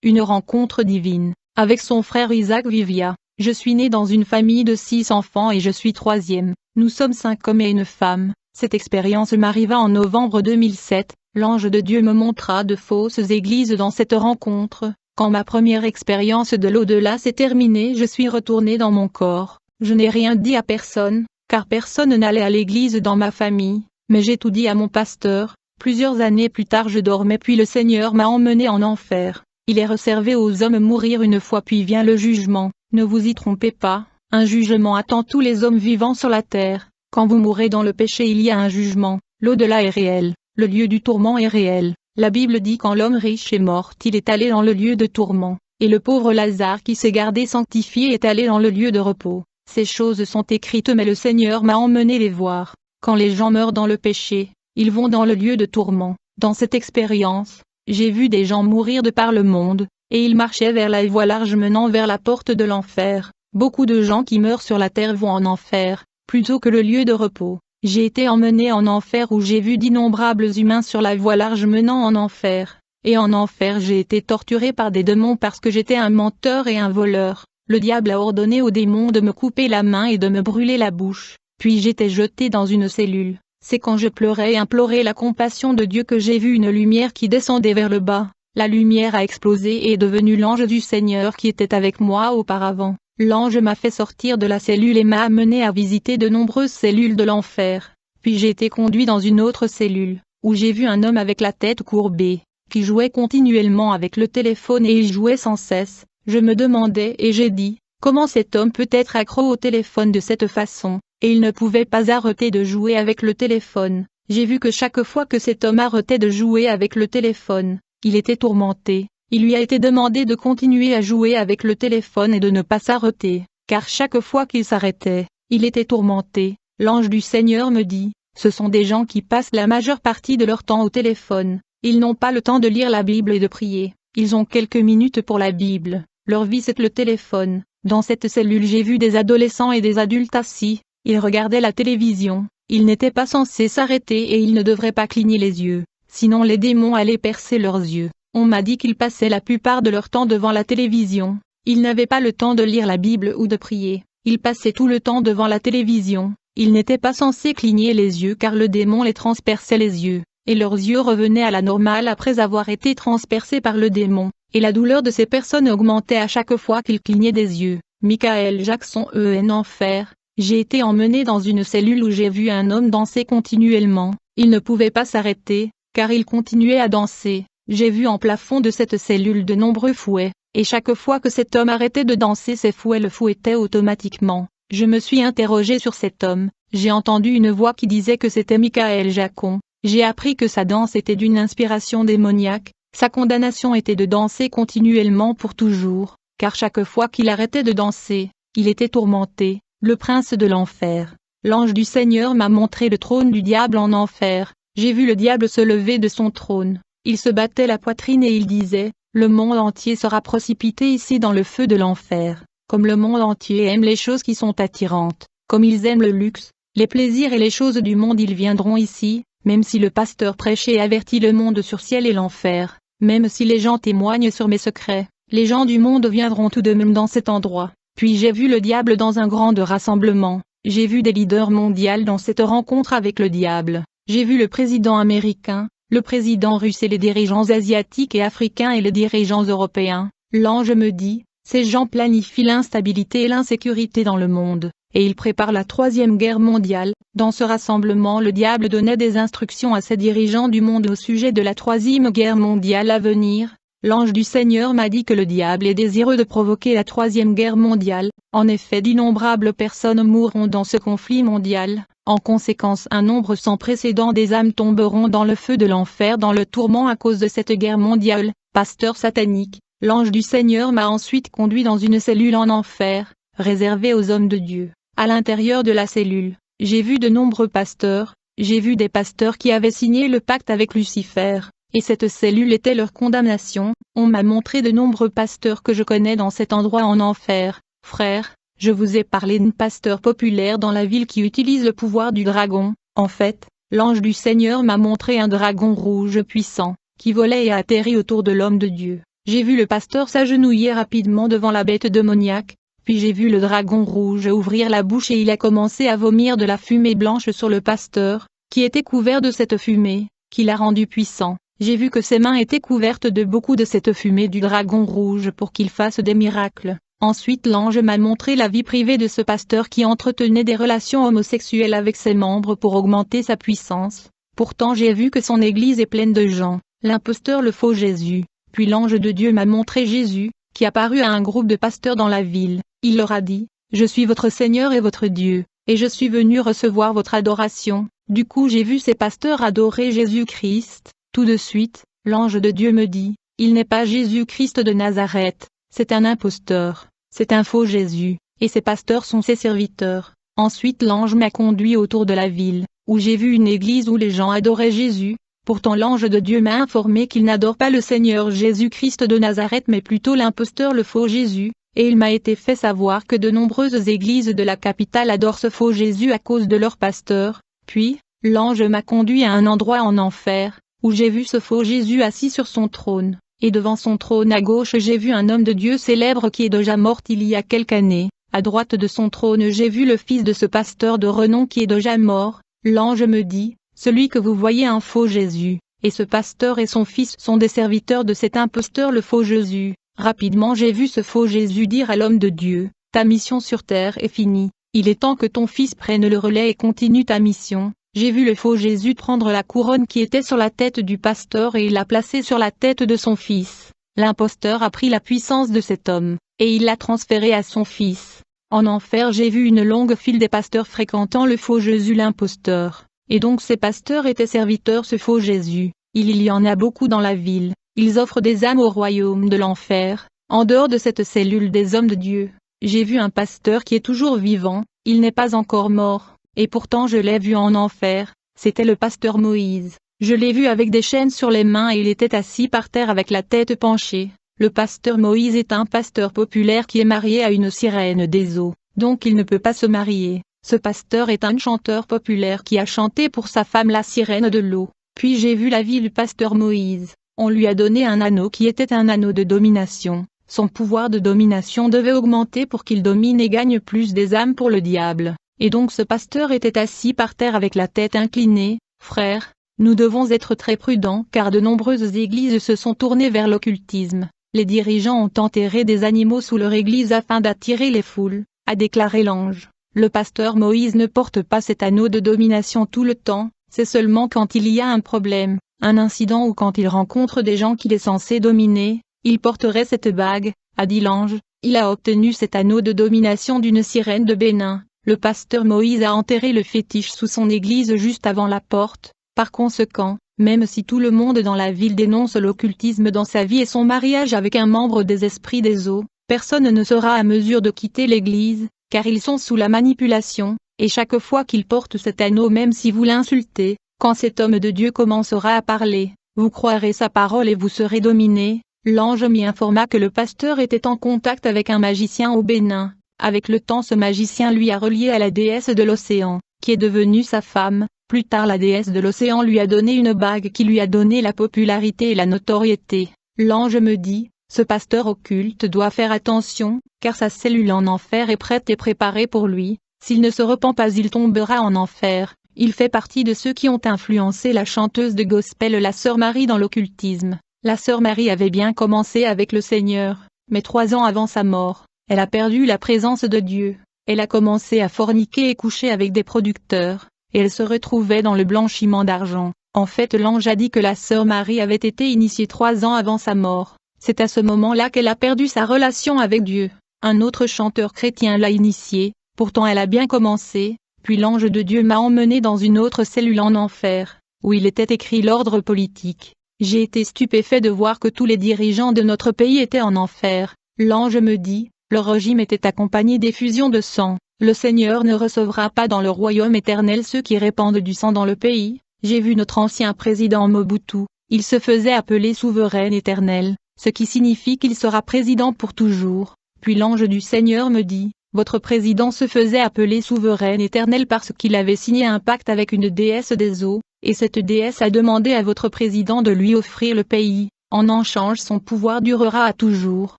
une rencontre divine, avec son frère Isaac Vivia. Je suis né dans une famille de 6 enfants et je suis troisième. Nous sommes 5 hommes et une femme. Cette expérience m'arriva en novembre 2007. L'ange de Dieu me montra de fausses églises dans cette rencontre. Quand ma première expérience de l'au-delà s'est terminée, je suis retourné dans mon corps. Je n'ai rien dit à personne, car personne n'allait à l'église dans ma famille, mais j'ai tout dit à mon pasteur. Plusieurs années plus tard je dormais puis le Seigneur m'a emmené en enfer. Il est réservé aux hommes mourir une fois puis vient le jugement. Ne vous y trompez pas, un jugement attend tous les hommes vivants sur la terre. Quand vous mourrez dans le péché il y a un jugement, l'au-delà est réel, le lieu du tourment est réel. La Bible dit quand l'homme riche est mort il est allé dans le lieu de tourment, et le pauvre Lazare qui s'est gardé sanctifié est allé dans le lieu de repos. Ces choses sont écrites mais le Seigneur m'a emmené les voir. Quand les gens meurent dans le péché, ils vont dans le lieu de tourment. Dans cette expérience, j'ai vu des gens mourir de par le monde, et ils marchaient vers la voie large menant vers la porte de l'enfer. Beaucoup de gens qui meurent sur la terre vont en enfer, plutôt que le lieu de repos. J'ai été emmené en enfer où j'ai vu d'innombrables humains sur la voie large menant en enfer. Et en enfer j'ai été torturé par des démons parce que j'étais un menteur et un voleur. Le diable a ordonné aux démons de me couper la main et de me brûler la bouche. Puis j'étais jeté dans une cellule. C'est quand je pleurais et implorais la compassion de Dieu que j'ai vu une lumière qui descendait vers le bas. La lumière a explosé et est devenue l'ange du Seigneur qui était avec moi auparavant. L'ange m'a fait sortir de la cellule et m'a amené à visiter de nombreuses cellules de l'enfer. Puis j'ai été conduit dans une autre cellule, où j'ai vu un homme avec la tête courbée, qui jouait continuellement avec le téléphone et il jouait sans cesse. Je me demandais et j'ai dit, comment cet homme peut être accro au téléphone de cette façon, et il ne pouvait pas arrêter de jouer avec le téléphone. J'ai vu que chaque fois que cet homme arrêtait de jouer avec le téléphone, il était tourmenté. Il lui a été demandé de continuer à jouer avec le téléphone et de ne pas s'arrêter, car chaque fois qu'il s'arrêtait, il était tourmenté. L'ange du Seigneur me dit, ce sont des gens qui passent la majeure partie de leur temps au téléphone. Ils n'ont pas le temps de lire la Bible et de prier. Ils ont quelques minutes pour la Bible. Leur vie c'est le téléphone. Dans cette cellule j'ai vu des adolescents et des adultes assis. Ils regardaient la télévision. Ils n'étaient pas censés s'arrêter et ils ne devraient pas cligner les yeux. Sinon les démons allaient percer leurs yeux. On m'a dit qu'ils passaient la plupart de leur temps devant la télévision. Ils n'avaient pas le temps de lire la Bible ou de prier. Ils passaient tout le temps devant la télévision. Ils n'étaient pas censés cligner les yeux car le démon les transperçait les yeux, et leurs yeux revenaient à la normale après avoir été transpercés par le démon, et la douleur de ces personnes augmentait à chaque fois qu'ils clignaient des yeux. Michael Jackson en enfer. J'ai été emmené dans une cellule où j'ai vu un homme danser continuellement. Il ne pouvait pas s'arrêter, car il continuait à danser. J'ai vu en plafond de cette cellule de nombreux fouets, et chaque fois que cet homme arrêtait de danser ces fouets le fouettaient automatiquement. Je me suis interrogé sur cet homme, j'ai entendu une voix qui disait que c'était Michael Jackson. J'ai appris que sa danse était d'une inspiration démoniaque, sa condamnation était de danser continuellement pour toujours, car chaque fois qu'il arrêtait de danser, il était tourmenté, le prince de l'enfer. L'ange du Seigneur m'a montré le trône du diable en enfer, j'ai vu le diable se lever de son trône. Il se battait la poitrine et il disait, le monde entier sera précipité ici dans le feu de l'enfer. Comme le monde entier aime les choses qui sont attirantes, comme ils aiment le luxe, les plaisirs et les choses du monde ils viendront ici, même si le pasteur prêche et avertit le monde sur ciel et l'enfer, même si les gens témoignent sur mes secrets, les gens du monde viendront tout de même dans cet endroit. Puis j'ai vu le diable dans un grand rassemblement, j'ai vu des leaders mondiaux dans cette rencontre avec le diable, j'ai vu le président américain, le président russe et les dirigeants asiatiques et africains et les dirigeants européens. L'ange me dit, ces gens planifient l'instabilité et l'insécurité dans le monde, et ils préparent la 3e guerre mondiale. Dans ce rassemblement le diable donnait des instructions à ces dirigeants du monde au sujet de la 3e guerre mondiale à venir. L'ange du Seigneur m'a dit que le diable est désireux de provoquer la 3e guerre mondiale. En effet d'innombrables personnes mourront dans ce conflit mondial. En conséquence un nombre sans précédent des âmes tomberont dans le feu de l'enfer dans le tourment à cause de cette guerre mondiale. Pasteur satanique, l'ange du Seigneur m'a ensuite conduit dans une cellule en enfer, réservée aux hommes de Dieu. À l'intérieur de la cellule, j'ai vu de nombreux pasteurs, j'ai vu des pasteurs qui avaient signé le pacte avec Lucifer, et cette cellule était leur condamnation. On m'a montré de nombreux pasteurs que je connais dans cet endroit en enfer. Frère, je vous ai parlé d'un pasteur populaire dans la ville qui utilise le pouvoir du dragon. En fait, l'ange du Seigneur m'a montré un dragon rouge puissant, qui volait et a atterri autour de l'homme de Dieu. J'ai vu le pasteur s'agenouiller rapidement devant la bête démoniaque, puis j'ai vu le dragon rouge ouvrir la bouche et il a commencé à vomir de la fumée blanche sur le pasteur, qui était couvert de cette fumée, qui l'a rendu puissant. J'ai vu que ses mains étaient couvertes de beaucoup de cette fumée du dragon rouge pour qu'il fasse des miracles. Ensuite l'ange m'a montré la vie privée de ce pasteur qui entretenait des relations homosexuelles avec ses membres pour augmenter sa puissance. Pourtant j'ai vu que son église est pleine de gens, l'imposteur le faux Jésus. Puis l'ange de Dieu m'a montré Jésus, qui apparut à un groupe de pasteurs dans la ville. Il leur a dit, « Je suis votre Seigneur et votre Dieu, et je suis venu recevoir votre adoration. » Du coup j'ai vu ces pasteurs adorer Jésus-Christ. Tout de suite, l'ange de Dieu me dit, « Il n'est pas Jésus-Christ de Nazareth, c'est un imposteur, c'est un faux Jésus, et ces pasteurs sont ses serviteurs. » Ensuite l'ange m'a conduit autour de la ville, où j'ai vu une église où les gens adoraient Jésus. Pourtant l'ange de Dieu m'a informé qu'il n'adore pas le Seigneur Jésus-Christ de Nazareth mais plutôt l'imposteur le faux Jésus, et il m'a été fait savoir que de nombreuses églises de la capitale adorent ce faux Jésus à cause de leur pasteur. Puis, l'ange m'a conduit à un endroit en enfer, où j'ai vu ce faux Jésus assis sur son trône, et devant son trône à gauche j'ai vu un homme de Dieu célèbre qui est déjà mort il y a quelques années. À droite de son trône j'ai vu le fils de ce pasteur de renom qui est déjà mort. L'ange me dit, celui que vous voyez un faux Jésus, et ce pasteur et son fils sont des serviteurs de cet imposteur le faux Jésus. Rapidement j'ai vu ce faux Jésus dire à l'homme de Dieu, ta mission sur terre est finie, il est temps que ton fils prenne le relais et continue ta mission. J'ai vu le faux Jésus prendre la couronne qui était sur la tête du pasteur et il l'a placée sur la tête de son fils. L'imposteur a pris la puissance de cet homme, et il l'a transférée à son fils. En enfer j'ai vu une longue file des pasteurs fréquentant le faux Jésus l'imposteur. Et donc ces pasteurs étaient serviteurs ce faux Jésus. Il y en a beaucoup dans la ville, ils offrent des âmes au royaume de l'enfer. En dehors de cette cellule des hommes de Dieu, j'ai vu un pasteur qui est toujours vivant, il n'est pas encore mort, et pourtant je l'ai vu en enfer, c'était le pasteur Moïse. Je l'ai vu avec des chaînes sur les mains et il était assis par terre avec la tête penchée. Le pasteur Moïse est un pasteur populaire qui est marié à une sirène des eaux, donc il ne peut pas se marier. Ce pasteur est un chanteur populaire qui a chanté pour sa femme la sirène de l'eau. Puis j'ai vu la vie du pasteur Moïse. On lui a donné un anneau qui était un anneau de domination. Son pouvoir de domination devait augmenter pour qu'il domine et gagne plus des âmes pour le diable. Et donc ce pasteur était assis par terre avec la tête inclinée. Frères, nous devons être très prudents car de nombreuses églises se sont tournées vers l'occultisme. Les dirigeants ont enterré des animaux sous leur église afin d'attirer les foules, a déclaré l'ange. Le pasteur Moïse ne porte pas cet anneau de domination tout le temps, c'est seulement quand il y a un problème, un incident ou quand il rencontre des gens qu'il est censé dominer, il porterait cette bague, a dit l'ange. Il a obtenu cet anneau de domination d'une sirène de Bénin. Le pasteur Moïse a enterré le fétiche sous son église juste avant la porte. Par conséquent, même si tout le monde dans la ville dénonce l'occultisme dans sa vie et son mariage avec un membre des esprits des eaux, personne ne sera à mesure de quitter l'église. Car ils sont sous la manipulation, et chaque fois qu'ils portent cet anneau même si vous l'insultez, quand cet homme de Dieu commencera à parler, vous croirez sa parole et vous serez dominés. L'ange m'y informa que le pasteur était en contact avec un magicien au Bénin. Avec le temps ce magicien lui a relié à la déesse de l'océan, qui est devenue sa femme. Plus tard la déesse de l'océan lui a donné une bague qui lui a donné la popularité et la notoriété. L'ange me dit, ce pasteur occulte doit faire attention, car sa cellule en enfer est prête et préparée pour lui. S'il ne se repent pas il tombera en enfer. Il fait partie de ceux qui ont influencé la chanteuse de gospel la sœur Marie dans l'occultisme. La sœur Marie avait bien commencé avec le Seigneur, mais 3 ans avant sa mort, elle a perdu la présence de Dieu. Elle a commencé à forniquer et coucher avec des producteurs, et elle se retrouvait dans le blanchiment d'argent. En fait l'ange a dit que la sœur Marie avait été initiée 3 ans avant sa mort. C'est à ce moment-là qu'elle a perdu sa relation avec Dieu. Un autre chanteur chrétien l'a initiée, pourtant elle a bien commencé, puis l'ange de Dieu m'a emmené dans une autre cellule en enfer, où il était écrit l'ordre politique. J'ai été stupéfait de voir que tous les dirigeants de notre pays étaient en enfer. L'ange me dit, le régime était accompagné d'effusion de sang. Le Seigneur ne recevra pas dans le royaume éternel ceux qui répandent du sang dans le pays. J'ai vu notre ancien président Mobutu, il se faisait appeler souverain éternel, ce qui signifie qu'il sera président pour toujours. Puis l'ange du Seigneur me dit, votre président se faisait appeler souverain éternel parce qu'il avait signé un pacte avec une déesse des eaux, et cette déesse a demandé à votre président de lui offrir le pays. En échange son pouvoir durera à toujours.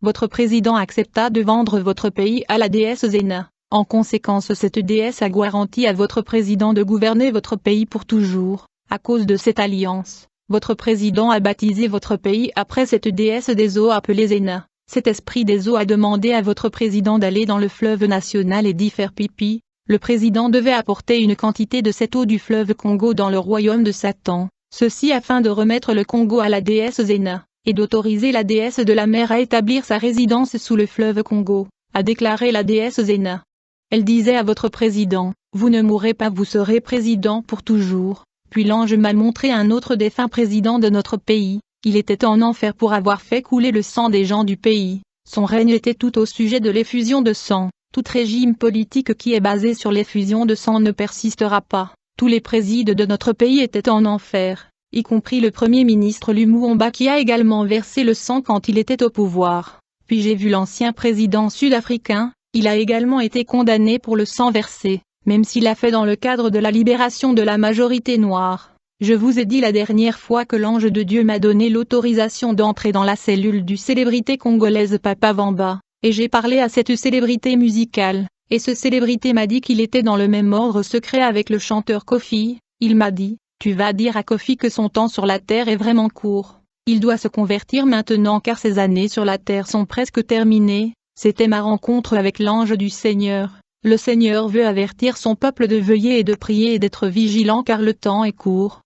Votre président accepta de vendre votre pays à la déesse Zéna. En conséquence, cette déesse a garanti à votre président de gouverner votre pays pour toujours. À cause de cette alliance, votre président a baptisé votre pays après cette déesse des eaux appelée Zéna. Cet esprit des eaux a demandé à votre président d'aller dans le fleuve national et d'y faire pipi. Le président devait apporter une quantité de cette eau du fleuve Congo dans le royaume de Satan, ceci afin de remettre le Congo à la déesse Zéna, et d'autoriser la déesse de la mer à établir sa résidence sous le fleuve Congo, a déclaré la déesse Zéna. Elle disait à votre président, vous ne mourrez pas, vous serez président pour toujours. Puis l'ange m'a montré un autre défunt président de notre pays, il était en enfer pour avoir fait couler le sang des gens du pays, son règne était tout au sujet de l'effusion de sang. Tout régime politique qui est basé sur l'effusion de sang ne persistera pas. Tous les présidents de notre pays étaient en enfer, y compris le premier ministre Lumumba qui a également versé le sang quand il était au pouvoir. Puis j'ai vu l'ancien président sud-africain, il a également été condamné pour le sang versé, même s'il l'a fait dans le cadre de la libération de la majorité noire. Je vous ai dit la dernière fois que l'ange de Dieu m'a donné l'autorisation d'entrer dans la cellule du célébrité congolaise Papa Wemba. Et j'ai parlé à cette célébrité musicale, et ce célébrité m'a dit qu'il était dans le même ordre secret avec le chanteur Kofi. Il m'a dit, tu vas dire à Kofi que son temps sur la terre est vraiment court. Il doit se convertir maintenant car ses années sur la terre sont presque terminées. C'était ma rencontre avec l'ange du Seigneur. Le Seigneur veut avertir son peuple de veiller et de prier et d'être vigilant car le temps est court.